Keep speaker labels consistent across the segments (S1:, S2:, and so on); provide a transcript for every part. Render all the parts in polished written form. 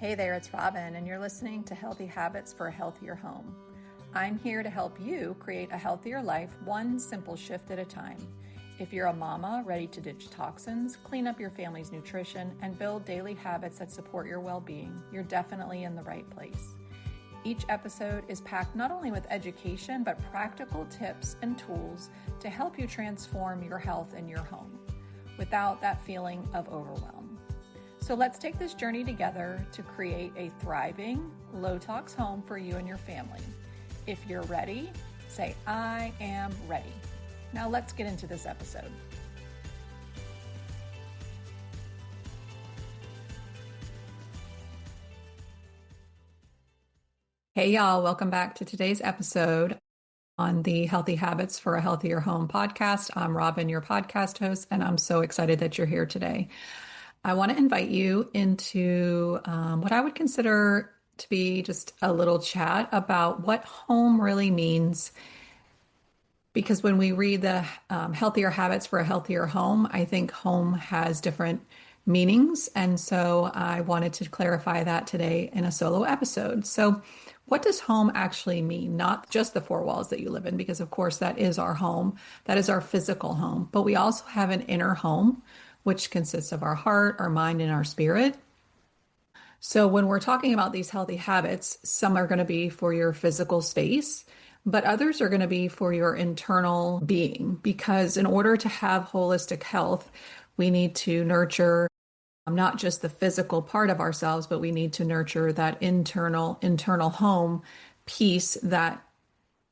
S1: Hey there, it's Robin, and you're listening to Healthy Habits for a Healthier Home. I'm here to help you create a healthier life, one simple shift at a time. If you're a mama ready to ditch toxins, clean up your family's nutrition, and build daily habits that support your well-being, you're definitely in the right place. Each episode is packed not only with education, but practical tips and tools to help you transform your health and your home without that feeling of overwhelm. So let's take this journey together to create a thriving, low-tox home for you and your family. If you're ready, say, I am ready. Now let's get into this episode. Hey y'all, welcome back to today's episode on the Healthy Habits for a Healthier Home podcast. I'm Robin, your podcast host, and I'm so excited that you're here today. I want to invite you into what I would consider to be just a little chat about what home really means. Because when we read the Healthier Habits for a Healthier Home, I think home has different meanings. And so I wanted to clarify that today in a solo episode. So what does home actually mean? Not just the four walls that you live in, because of course that is our home. That is our physical home. But we also have an inner home, which consists of our heart, our mind, and our spirit. So when we're talking about these healthy habits, some are going to be for your physical space, but others are going to be for your internal being, because in order to have holistic health, we need to nurture not just the physical part of ourselves, but we need to nurture that internal home piece that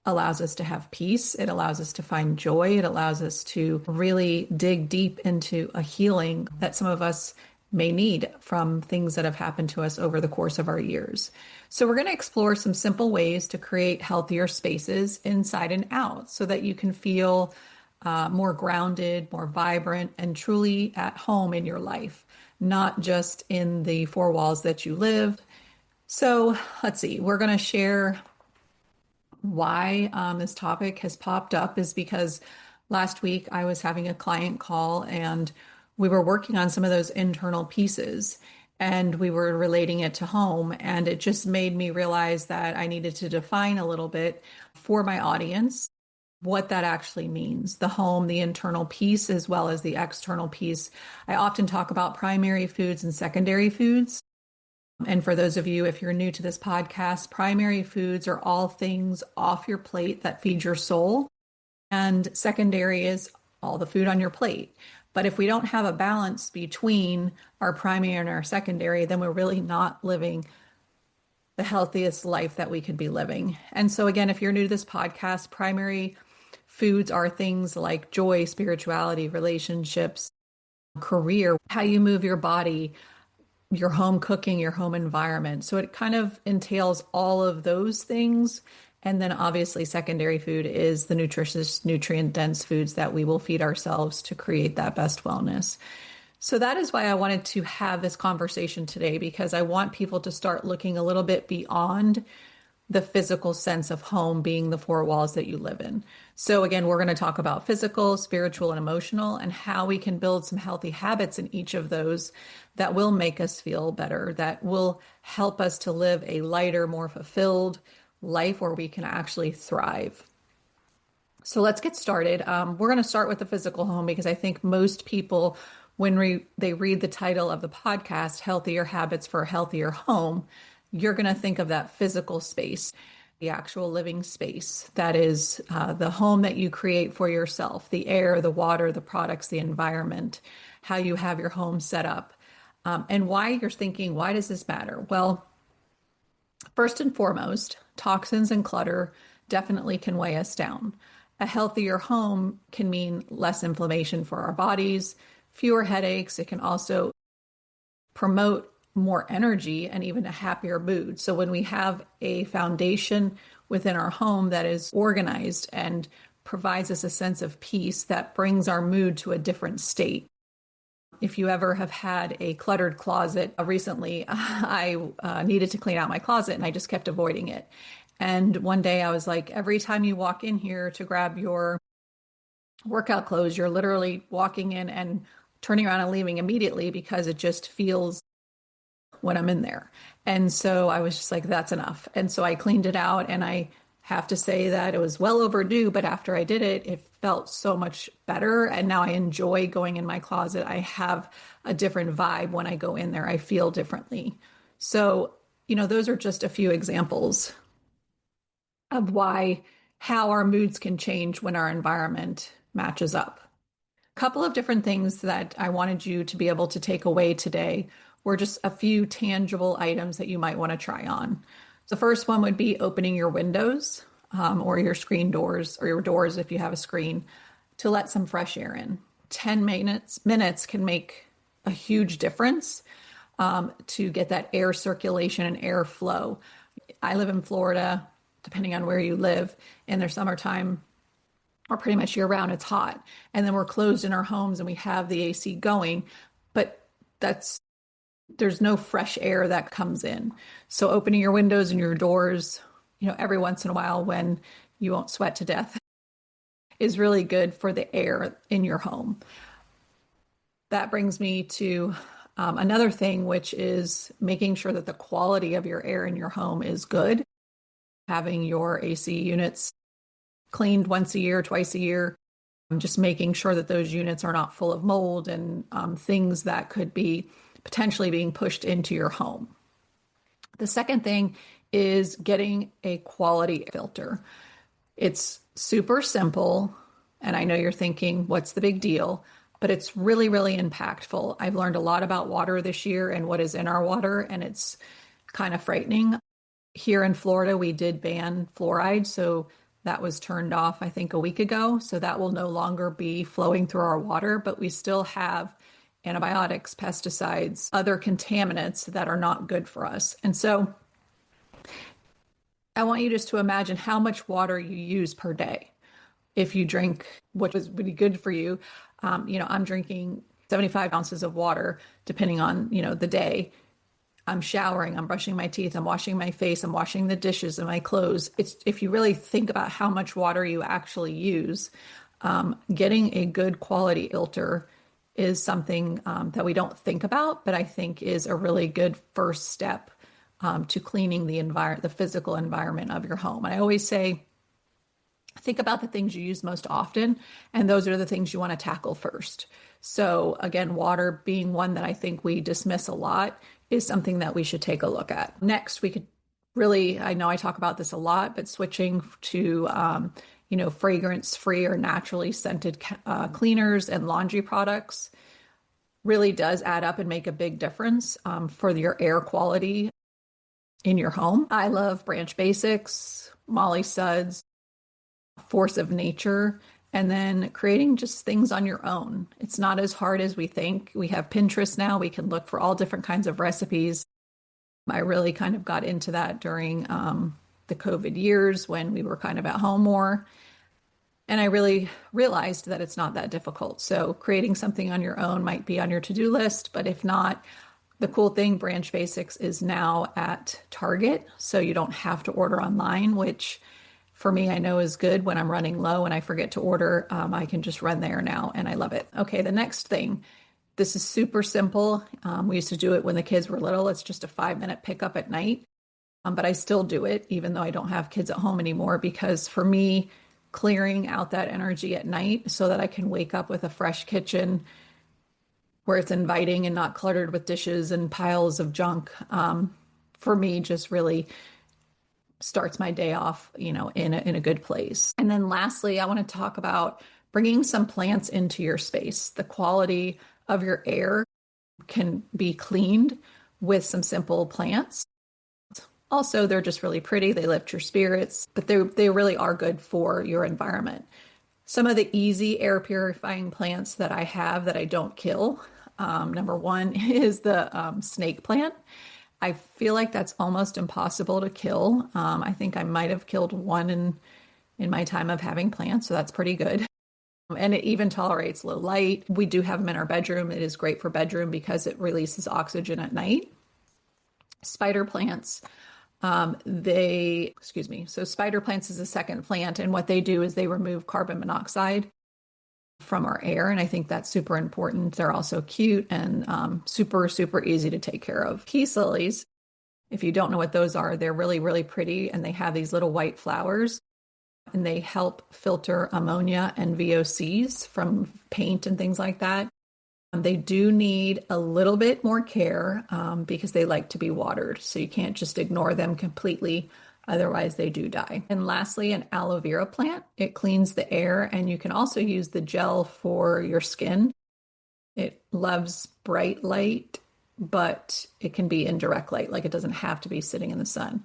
S1: allows us to have peace. It allows us to find joy. It allows us to really dig deep into a healing that some of us may need from things that have happened to us over the course of our years. So we're going to explore some simple ways to create healthier spaces inside and out so that you can feel more grounded, more vibrant, and truly at home in your life, not just in the four walls that you live. So let's see, we're going to share why this topic has popped up is because last week I was having a client call and we were working on some of those internal pieces and we were relating it to home. And it just made me realize that I needed to define a little bit for my audience what that actually means. The home, the internal piece, as well as the external piece. I often talk about primary foods and secondary foods. And for those of you, if you're new to this podcast, primary foods are all things off your plate that feed your soul. And secondary is all the food on your plate. But if we don't have a balance between our primary and our secondary, then we're really not living the healthiest life that we could be living. And so again, if you're new to this podcast, primary foods are things like joy, spirituality, relationships, career, how you move your body, your home cooking, your home environment. So it kind of entails all of those things. And then obviously secondary food is the nutritious, nutrient-dense foods that we will feed ourselves to create that best wellness. So that is why I wanted to have this conversation today, because I want people to start looking a little bit beyond the physical sense of home being the four walls that you live in. So again, we're going to talk about physical, spiritual, and emotional, and how we can build some healthy habits in each of those that will make us feel better, that will help us to live a lighter, more fulfilled life where we can actually thrive. So let's get started. We're going to start with the physical home because I think most people, when they read the title of the podcast, Healthier Habits for a Healthier Home, you're going to think of that physical space, the actual living space. That is the home that you create for yourself, the air, the water, the products, the environment, how you have your home set up. And why you're thinking, why does this matter? Well, first and foremost, toxins and clutter definitely can weigh us down. A healthier home can mean less inflammation for our bodies, fewer headaches. It can also promote more energy and even a happier mood. So when we have a foundation within our home that is organized and provides us a sense of peace, that brings our mood to a different state. If you ever have had a cluttered closet, recently I needed to clean out my closet and I just kept avoiding it. And one day I was like, every time you walk in here to grab your workout clothes, you're literally walking in and turning around and leaving immediately because it just feels when I'm in there. And so I was just like, that's enough. And so I cleaned it out, and I have to say that it was well overdue, but after I did it, it felt so much better. And now I enjoy going in my closet. I have a different vibe when I go in there. I feel differently. So, those are just a few examples of how our moods can change when our environment matches up. A couple of different things that I wanted you to be able to take away today were just a few tangible items that you might want to try on. The first one would be opening your windows, or your screen doors, or your doors if you have a screen, to let some fresh air in. 10 minutes can make a huge difference, to get that air circulation and air flow. I live in Florida. Depending on where you live, in the summertime or pretty much year round, it's hot. And then we're closed in our homes and we have the AC going, but there's no fresh air that comes in. So opening your windows and your doors, every once in a while when you won't sweat to death, is really good for the air in your home. That brings me to another thing, which is making sure that the quality of your air in your home is good. Having your AC units cleaned once a year, twice a year, just making sure that those units are not full of mold and things that could be potentially being pushed into your home. The second thing is getting a quality filter. It's super simple, and I know you're thinking, what's the big deal? But it's really, really impactful. I've learned a lot about water this year and what is in our water, and it's kind of frightening. Here in Florida, we did ban fluoride, so that was turned off, I think, a week ago. So that will no longer be flowing through our water, but we still have antibiotics, pesticides, other contaminants that are not good for us. And so I want you just to imagine how much water you use per day. If you drink what is really good for you, I'm drinking 75 ounces of water, depending on, the day. I'm showering, I'm brushing my teeth, I'm washing my face, I'm washing the dishes and my clothes. If you really think about how much water you actually use, getting a good quality filter is something that we don't think about, but I think is a really good first step to cleaning the physical environment of your home. And I always say, think about the things you use most often, and those are the things you want to tackle first. So again, water being one that I think we dismiss a lot is something that we should take a look at. Next, we could really, I know I talk about this a lot, but switching to, fragrance-free or naturally scented cleaners and laundry products really does add up and make a big difference for your air quality in your home. I love Branch Basics, Molly Suds, Force of Nature, and then creating just things on your own. It's not as hard as we think. We have Pinterest now. We can look for all different kinds of recipes. I really kind of got into that during the COVID years when we were kind of at home more. And I really realized that it's not that difficult. So creating something on your own might be on your to-do list, but if not, the cool thing, Branch Basics is now at Target, so you don't have to order online, which for me, I know is good when I'm running low and I forget to order. I can just run there now, and I love it. Okay, the next thing. This is super simple. We used to do it when the kids were little. It's just a 5-minute pickup at night. But I still do it, even though I don't have kids at home anymore, because for me, clearing out that energy at night so that I can wake up with a fresh kitchen where it's inviting and not cluttered with dishes and piles of junk, for me, just really starts my day off, in a good place. And then lastly, I want to talk about bringing some plants into your space. The quality of your air can be cleaned with some simple plants. Also, they're just really pretty. They lift your spirits, but they really are good for your environment. Some of the easy air purifying plants that I have that I don't kill. Number one is the snake plant. I feel like that's almost impossible to kill. I think I might have killed one in my time of having plants, so that's pretty good. And it even tolerates low light. We do have them in our bedroom. It is great for bedroom because it releases oxygen at night. Spider plants, so spider plants is a second plant, and what they do is they remove carbon monoxide from our air. And I think that's super important. They're also cute and super, super easy to take care of. Peace lilies, if you don't know what those are, they're really, really pretty and they have these little white flowers and they help filter ammonia and VOCs from paint and things like that. They do need a little bit more care because they like to be watered. So you can't just ignore them completely. Otherwise, they do die. And lastly, an aloe vera plant. It cleans the air, and you can also use the gel for your skin. It loves bright light, but it can be indirect light. Like it doesn't have to be sitting in the sun.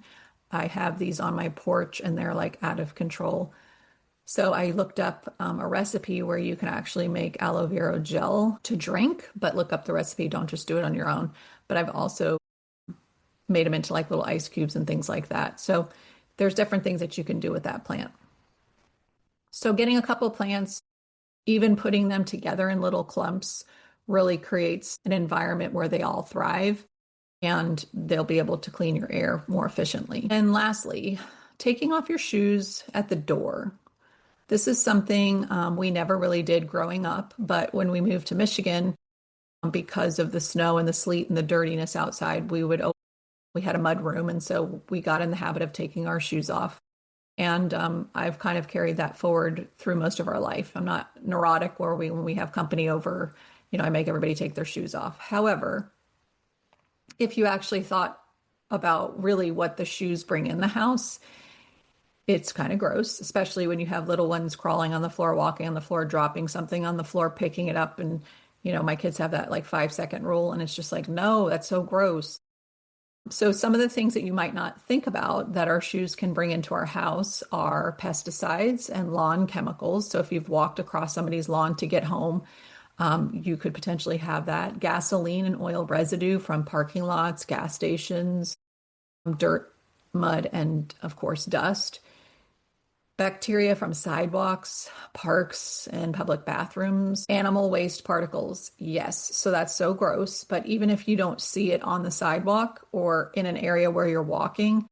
S1: I have these on my porch, and they're like out of control. So I looked up a recipe where you can actually make aloe vera gel to drink, but look up the recipe. Don't just do it on your own. But I've also made them into like little ice cubes and things like that. So there's different things that you can do with that plant. So getting a couple plants, even putting them together in little clumps, really creates an environment where they all thrive and they'll be able to clean your air more efficiently. And lastly, taking off your shoes at the door. This is something we never really did growing up, but when we moved to Michigan, because of the snow and the sleet and the dirtiness outside, we had a mud room, and so we got in the habit of taking our shoes off. And I've kind of carried that forward through most of our life. I'm not neurotic where when we have company over, I make everybody take their shoes off. However, if you actually thought about really what the shoes bring in the house, it's kind of gross, especially when you have little ones crawling on the floor, walking on the floor, dropping something on the floor, picking it up. And, my kids have that like 5-second rule. And it's just like, no, that's so gross. So some of the things that you might not think about that our shoes can bring into our house are pesticides and lawn chemicals. So if you've walked across somebody's lawn to get home, you could potentially have that. Gasoline and oil residue from parking lots, gas stations, dirt, mud, and of course, dust. Bacteria from sidewalks, parks, and public bathrooms. Animal waste particles. Yes, so that's so gross. But even if you don't see it on the sidewalk or in an area where you're walking,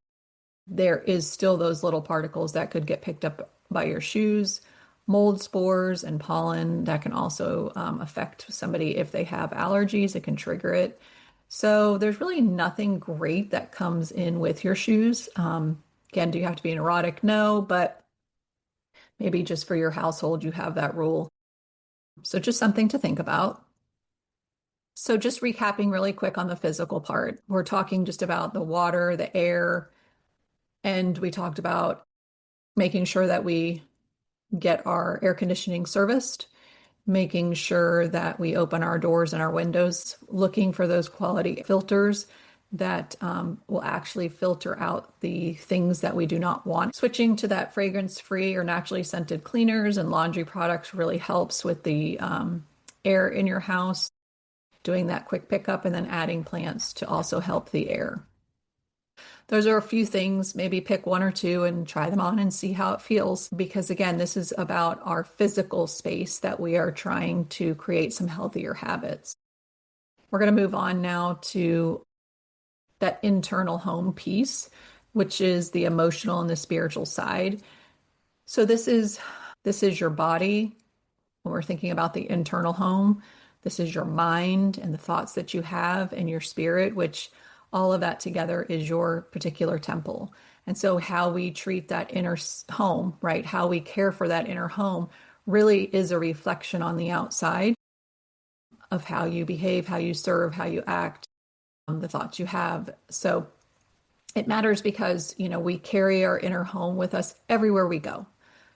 S1: there is still those little particles that could get picked up by your shoes. Mold spores and pollen that can also affect somebody if they have allergies. It can trigger it. So there's really nothing great that comes in with your shoes. Again, do you have to be neurotic? No, but maybe just for your household, you have that rule. So just something to think about. So just recapping really quick on the physical part, we're talking just about the water, the air, and we talked about making sure that we get our air conditioning serviced, making sure that we open our doors and our windows, looking for those quality filters that will actually filter out the things that we do not want. Switching to that fragrance-free or naturally scented cleaners and laundry products really helps with the air in your house. Doing that quick pickup and then adding plants to also help the air. Those are a few things, maybe pick one or two and try them on and see how it feels. Because again, this is about our physical space that we are trying to create some healthier habits. We're going to move on now to that internal home piece, which is the emotional and the spiritual side. So this is your body. When we're thinking about the internal home, this is your mind and the thoughts that you have and your spirit, which all of that together is your particular temple. And so how we treat that inner home, right? How we care for that inner home really is a reflection on the outside of how you behave, how you serve, how you act, the thoughts you have. So it matters because, we carry our inner home with us everywhere we go.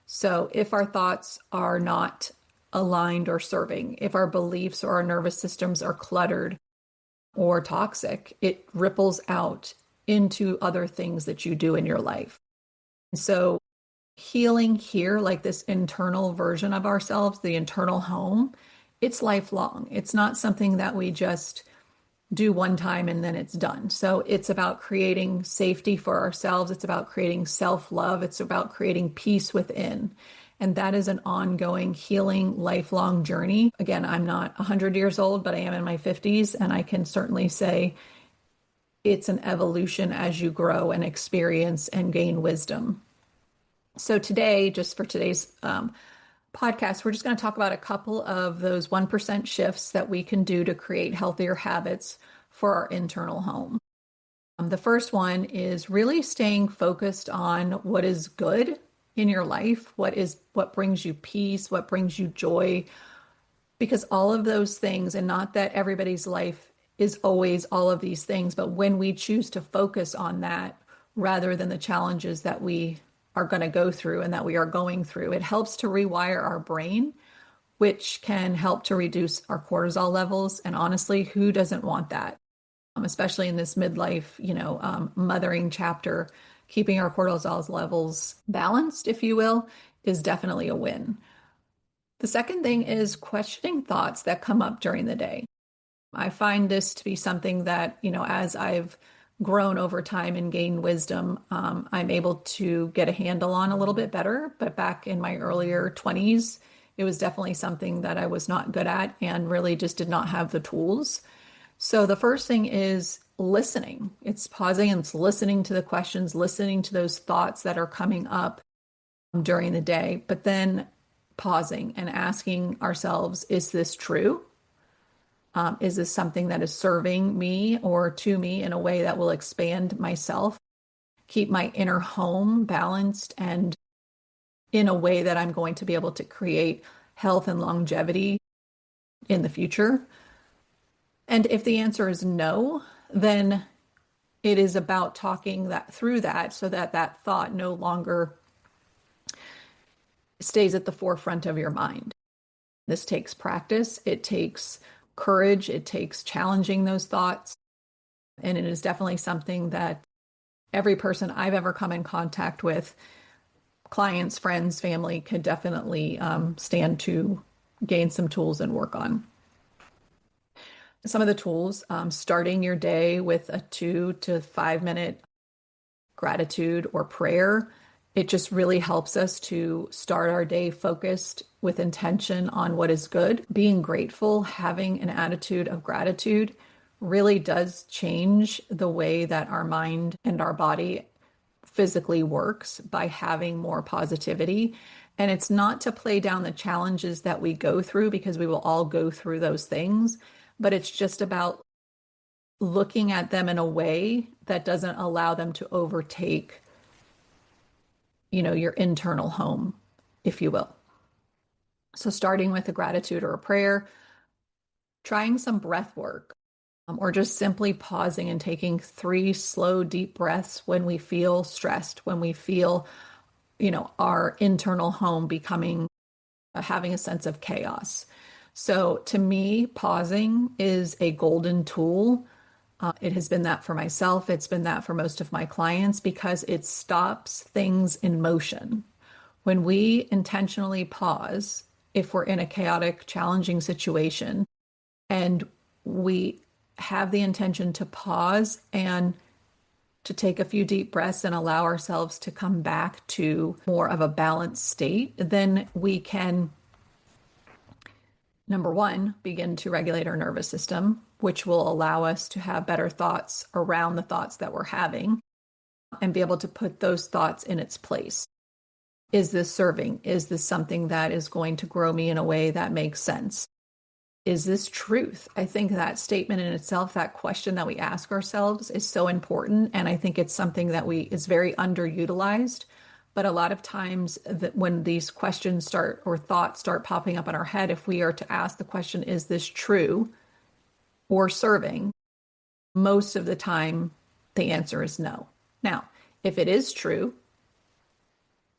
S1: So if our thoughts are not aligned or serving, if our beliefs or our nervous systems are cluttered or toxic, it ripples out into other things that you do in your life. So healing here, like this internal version of ourselves, the internal home, it's lifelong. It's not something that we just do one time and then it's done. So it's about creating safety for ourselves. It's about creating self-love. It's about creating peace within. And that is an ongoing healing, lifelong journey. Again, I'm not 100 years old, but I am in my 50s. And I can certainly say it's an evolution as you grow and experience and gain wisdom. So today, just for today's podcast, we're just going to talk about a couple of those 1% shifts that we can do to create healthier habits for our internal home. The first one is really staying focused on what is good in your life, what brings you peace, what brings you joy, because all of those things, and not that everybody's life is always all of these things, but when we choose to focus on that rather than the challenges that we are going to go through and that we are going through, it helps to rewire our brain, which can help to reduce our cortisol levels. And honestly, who doesn't want that? Especially in this midlife, mothering chapter, keeping our cortisol levels balanced, if you will, is definitely a win. The second thing is questioning thoughts that come up during the day. I find this to be something that, as I've grown over time and gained wisdom, I'm able to get a handle on a little bit better. But back in my earlier 20s, it was definitely something that I was not good at and really just did not have the tools. So the first thing is listening. It's pausing and it's listening to the questions, listening to those thoughts that are coming up during the day, but then pausing and asking ourselves, is this true? Is this something that is serving me or to me in a way that will expand myself, keep my inner home balanced, and in a way that I'm going to be able to create health and longevity in the future? And if the answer is no, then it is about talking that through that so that that thought no longer stays at the forefront of your mind. This takes practice, it takes courage, it takes challenging those thoughts. And it is definitely something that every person I've ever come in contact with, clients, friends, family, could definitely stand to gain some tools and work on. Some of the tools, starting your day with a 2 to 5 minute gratitude or prayer. It just really helps us to start our day focused with intention on what is good. Being grateful, having an attitude of gratitude really does change the way that our mind and our body physically works by having more positivity. And it's not to play down the challenges that we go through, because we will all go through those things, but it's just about looking at them in a way that doesn't allow them to overtake, your internal home, if you will. So starting with a gratitude or a prayer, trying some breath work, or just simply pausing and taking 3 slow, deep breaths when we feel stressed, when we feel, our internal home becoming, having a sense of chaos. So to me, pausing is a golden tool. It has been that for myself. It's been that for most of my clients, because it stops things in motion. When we intentionally pause, if we're in a chaotic, challenging situation, and we have the intention to pause and to take a few deep breaths and allow ourselves to come back to more of a balanced state, then we can, number one, begin to regulate our nervous system, which will allow us to have better thoughts around the thoughts that we're having and be able to put those thoughts in its place. Is this serving? Is this something that is going to grow me in a way that makes sense? Is this truth? I think that statement in itself, that question that we ask ourselves, is so important. And I think it's something that is very underutilized. But a lot of times that when these questions start or thoughts start popping up in our head, if we are to ask the question, is this true or serving? Most of the time, the answer is no. Now, if it is true,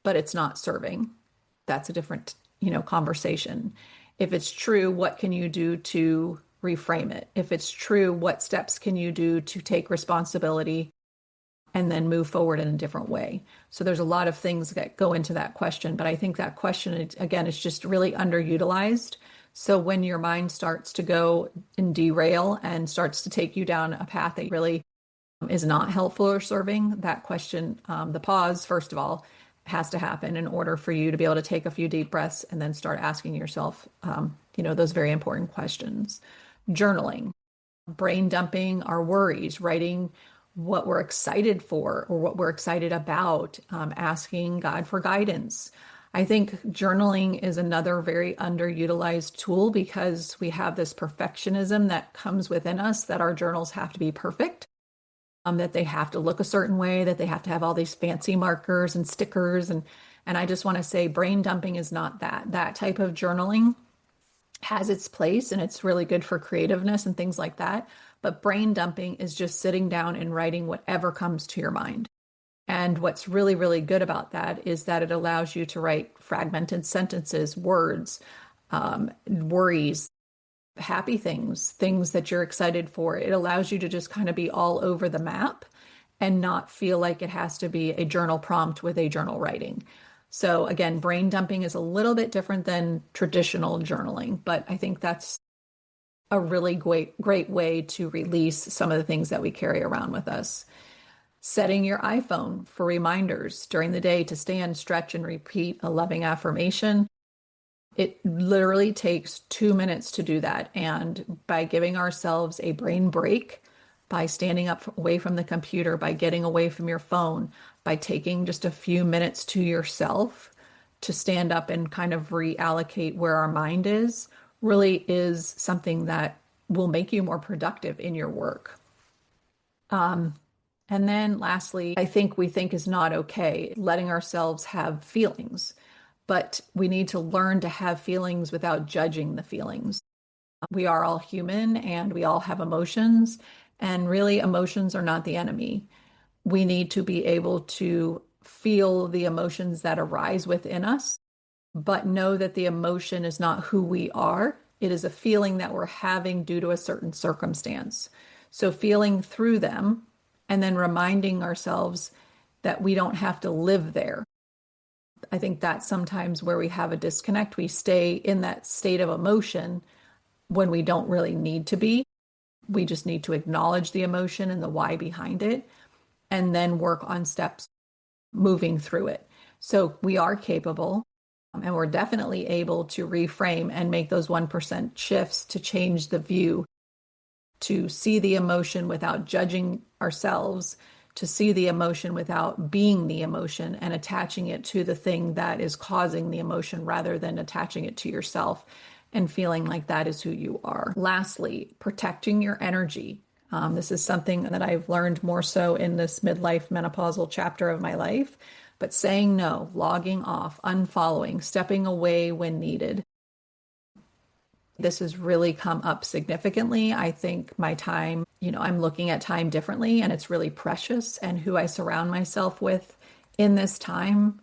S1: but it's not serving, that's a different, conversation. If it's true, what can you do to reframe it? If it's true, what steps can you do to take responsibility and then move forward in a different way? So there's a lot of things that go into that question, but I think that question, again, is just really underutilized. So when your mind starts to go and derail and starts to take you down a path that really is not helpful or serving, that question, the pause, first of all, has to happen in order for you to be able to take a few deep breaths and then start asking yourself, those very important questions. Journaling, brain dumping our worries, writing what we're excited for or what we're excited about, asking God for guidance, I think journaling is another very underutilized tool because we have this perfectionism that comes within us that our journals have to be perfect, that they have to look a certain way, that they have to have all these fancy markers and stickers. And I just want to say brain dumping is not that. That type of journaling has its place and it's really good for creativeness and things like that. But brain dumping is just sitting down and writing whatever comes to your mind. And what's really, really good about that is that it allows you to write fragmented sentences, words, worries, happy things, things that you're excited for. It allows you to just kind of be all over the map and not feel like it has to be a journal prompt with a journal writing. So again, brain dumping is a little bit different than traditional journaling, but I think that's a really great way to release some of the things that we carry around with us. Setting your iPhone for reminders during the day to stand, stretch, and repeat a loving affirmation. It literally takes 2 minutes to do that. And by giving ourselves a brain break, by standing up away from the computer, by getting away from your phone, by taking just a few minutes to yourself to stand up and kind of reallocate where our mind is, really is something that will make you more productive in your work. And then lastly, I think we think is not okay, letting ourselves have feelings. But we need to learn to have feelings without judging the feelings. We are all human and we all have emotions, and really, emotions are not the enemy. We need to be able to feel the emotions that arise within us, but know that the emotion is not who we are. It is a feeling that we're having due to a certain circumstance. So, feeling through them and then reminding ourselves that we don't have to live there. I think that's sometimes where we have a disconnect. We stay in that state of emotion when we don't really need to be. We just need to acknowledge the emotion and the why behind it, and then work on steps moving through it. So we are capable, and we're definitely able to reframe and make those 1% shifts to change the view, to see the emotion without judging ourselves, to see the emotion without being the emotion and attaching it to the thing that is causing the emotion rather than attaching it to yourself and feeling like that is who you are. Lastly, protecting your energy. This is something that I've learned more so in this midlife menopausal chapter of my life, but saying no, logging off, unfollowing, stepping away when needed. This has really come up significantly. I think my time, I'm looking at time differently and it's really precious. And who I surround myself with in this time,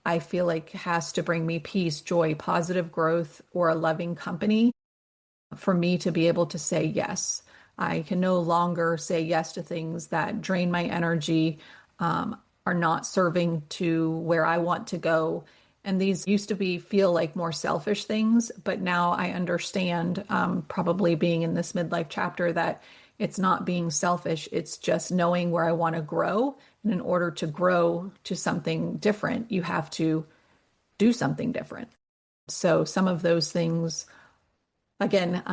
S1: I feel like has to bring me peace, joy, positive growth, or a loving company for me to be able to say yes. I can no longer say yes to things that drain my energy, are not serving to where I want to go. And these used to feel like more selfish things, but now I understand, probably being in this midlife chapter, that it's not being selfish. It's just knowing where I want to grow. And in order to grow to something different, you have to do something different. So some of those things, again,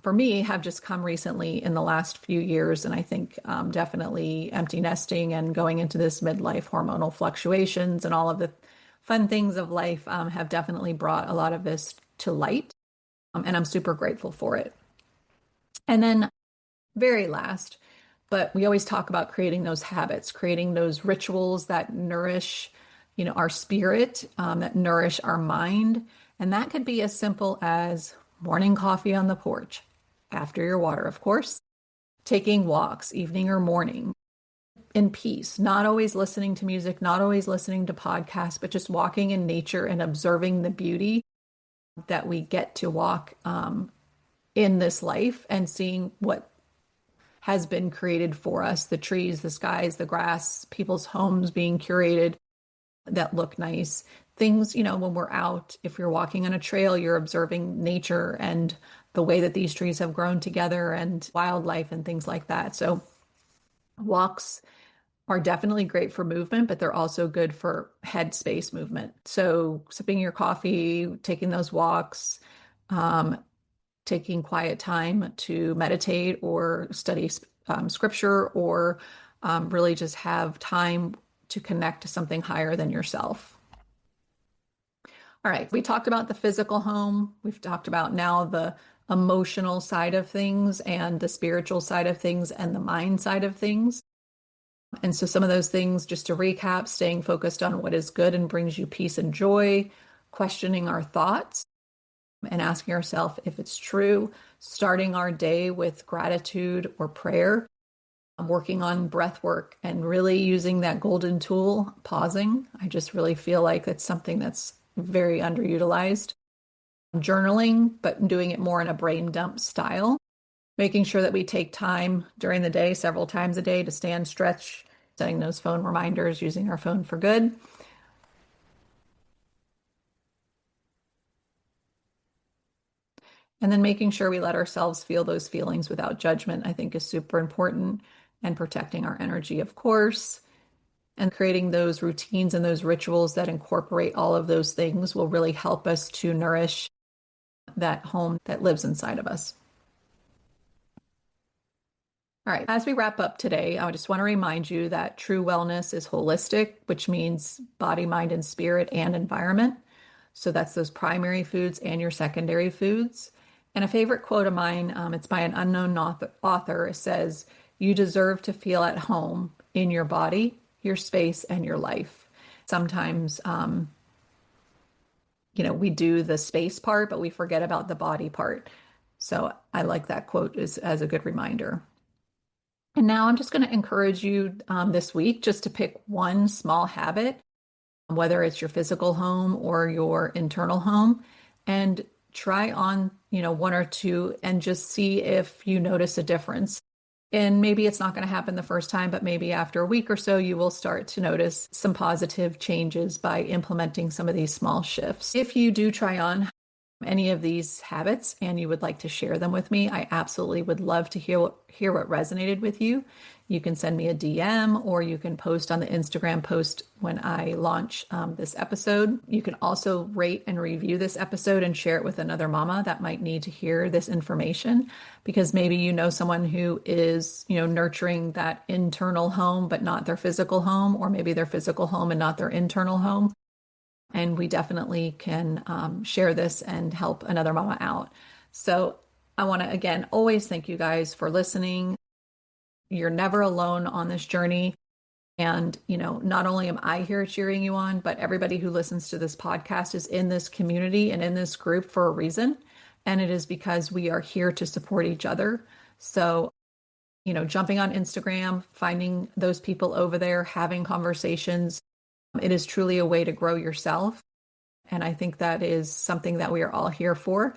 S1: for me, have just come recently in the last few years. And I think definitely empty nesting and going into this midlife hormonal fluctuations and all of the fun things of life have definitely brought a lot of this to light. And I'm super grateful for it. And then, very last, but we always talk about creating those habits, creating those rituals that nourish, our spirit, that nourish our mind. And that could be as simple as morning coffee on the porch, after your water, of course, taking walks, evening or morning, in peace, not always listening to music, not always listening to podcasts, but just walking in nature and observing the beauty that we get to walk in this life and seeing what has been created for us, the trees, the skies, the grass, people's homes being curated that look nice. Things, when we're out, if you're walking on a trail, you're observing nature and the way that these trees have grown together and wildlife and things like that. So walks are definitely great for movement, but they're also good for headspace movement. So sipping your coffee, taking those walks, taking quiet time to meditate or study scripture, or really just have time to connect to something higher than yourself. All right, we talked about the physical home. We've talked about now the emotional side of things and the spiritual side of things and the mind side of things. And so, some of those things, just to recap, staying focused on what is good and brings you peace and joy, questioning our thoughts and asking ourselves if it's true, starting our day with gratitude or prayer, working on breath work and really using that golden tool, pausing. I just really feel like it's something that's very underutilized. Journaling, but doing it more in a brain dump style. Making sure that we take time during the day, several times a day, to stand, stretch, setting those phone reminders, using our phone for good. And then making sure we let ourselves feel those feelings without judgment, I think is super important. And protecting our energy, of course. And creating those routines and those rituals that incorporate all of those things will really help us to nourish that home that lives inside of us. All right, as we wrap up today, I just want to remind you that true wellness is holistic, which means body, mind, and spirit and environment. So that's those primary foods and your secondary foods. And a favorite quote of mine, it's by an unknown author. It says, "You deserve to feel at home in your body, your space, and your life." Sometimes, we do the space part, but we forget about the body part. So I like that quote as a good reminder. And now I'm just going to encourage you this week just to pick one small habit, whether it's your physical home or your internal home, and try on, one or two and just see if you notice a difference. And maybe it's not going to happen the first time, but maybe after a week or so, you will start to notice some positive changes by implementing some of these small shifts. If you do try on any of these habits and you would like to share them with me, I absolutely would love to hear what resonated with you. You can send me a DM or you can post on the Instagram post when I launch this episode. You can also rate and review this episode and share it with another mama that might need to hear this information, because maybe you know someone who is, nurturing that internal home but not their physical home, or maybe their physical home and not their internal home. And we definitely can share this and help another mama out. So I want to, again, always thank you guys for listening. You're never alone on this journey. And, not only am I here cheering you on, but everybody who listens to this podcast is in this community and in this group for a reason. And it is because we are here to support each other. So, jumping on Instagram, finding those people over there, having conversations, it is truly a way to grow yourself. And I think that is something that we are all here for.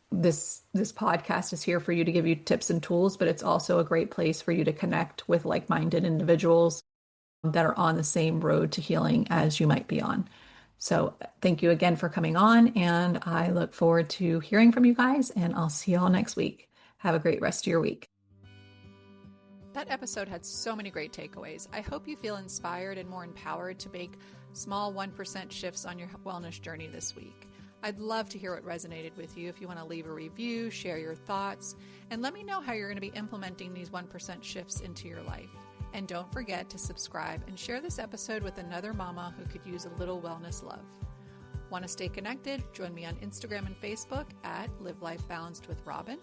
S1: This podcast is here for you to give you tips and tools, but it's also a great place for you to connect with like-minded individuals that are on the same road to healing as you might be on. So thank you again for coming on, and I look forward to hearing from you guys, and I'll see you all next week. Have a great rest of your week. That episode had so many great takeaways. I hope you feel inspired and more empowered to make small 1% shifts on your wellness journey this week. I'd love to hear what resonated with you. If you want to leave a review, share your thoughts, and let me know how you're going to be implementing these 1% shifts into your life. And don't forget to subscribe and share this episode with another mama who could use a little wellness love. Want to stay connected? Join me on Instagram and Facebook at Live Life Balanced with Robin.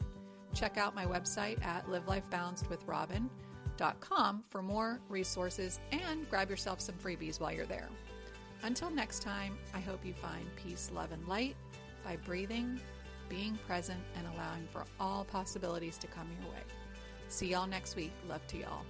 S1: Check out my website at livelifebalancedwithrobin.com for more resources, and grab yourself some freebies while you're there. Until next time, I hope you find peace, love, and light by breathing, being present, and allowing for all possibilities to come your way. See y'all next week. Love to y'all.